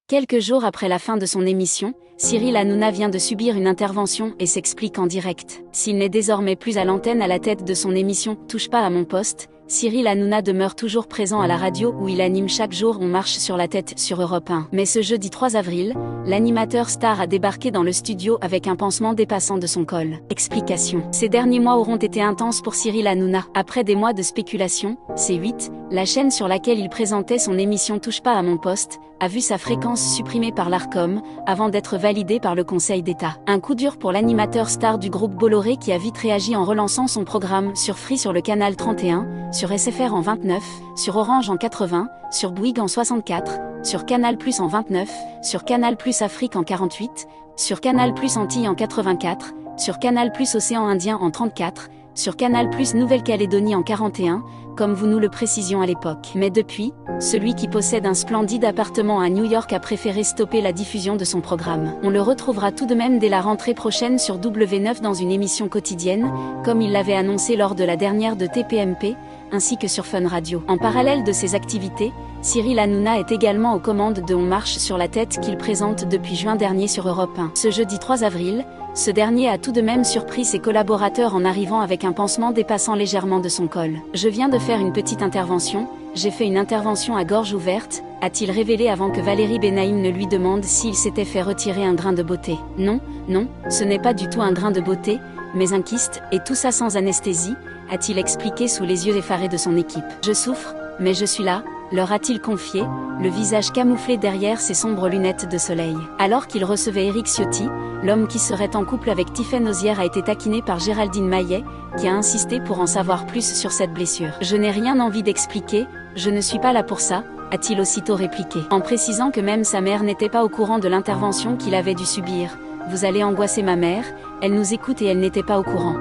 Quelques jours après la fin de son émission, Cyril Hanouna vient de subir une intervention et s'explique en direct. S'il n'est désormais plus à l'antenne à la tête de son émission « Touche pas à mon poste », Cyril Hanouna demeure toujours présent à la radio où il anime chaque jour On marche sur la tête sur Europe 1. Mais ce jeudi 3 avril, l'animateur star a débarqué dans le studio avec un pansement dépassant de son col. Explication. Ces derniers mois auront été intenses pour Cyril Hanouna. Après des mois de spéculation, C8, la chaîne sur laquelle il présentait son émission Touche pas à mon poste, a vu sa fréquence supprimée par l'Arcom, avant d'être validée par le Conseil d'État. Un coup dur pour l'animateur star du groupe Bolloré qui a vite réagi en relançant son programme sur Free sur le canal 31, sur SFR en 29, sur Orange en 80, sur Bouygues en 64, sur Canal+ en 29, sur Canal+ Afrique en 48, sur Canal+ Antilles en 84, sur Canal+ Océan Indien en 34, sur Canal+ Nouvelle-Calédonie en 41, comme vous nous le précisions à l'époque. Mais depuis, celui qui possède un splendide appartement à New York a préféré stopper la diffusion de son programme. On le retrouvera tout de même dès la rentrée prochaine sur W9 dans une émission quotidienne, comme il l'avait annoncé lors de la dernière de TPMP, ainsi que sur Fun Radio. En parallèle de ses activités, Cyril Hanouna est également aux commandes de On marche sur la tête qu'il présente depuis juin dernier sur Europe 1. Ce jeudi 3 avril, ce dernier a tout de même surpris ses collaborateurs en arrivant avec un pansement dépassant légèrement de son col. « Je viens de faire une petite intervention, j'ai fait une intervention à gorge ouverte », a-t-il révélé avant que Valérie Benaïm ne lui demande s'il s'était fait retirer un grain de beauté. « Non, non, ce n'est pas du tout un grain de beauté, mais un kyste, et tout ça sans anesthésie », a-t-il expliqué sous les yeux effarés de son équipe. « Je souffre, mais je suis là », leur a-t-il confié, le visage camouflé derrière ses sombres lunettes de soleil. Alors qu'il recevait Éric Ciotti, l'homme qui serait en couple avec Tiffaine Ozière a été taquiné par Géraldine Maillet, qui a insisté pour en savoir plus sur cette blessure. « Je n'ai rien envie d'expliquer, je ne suis pas là pour ça », a-t-il aussitôt répliqué, en précisant que même sa mère n'était pas au courant de l'intervention qu'il avait dû subir. « Vous allez angoisser ma mère, elle nous écoute et elle n'était pas au courant. »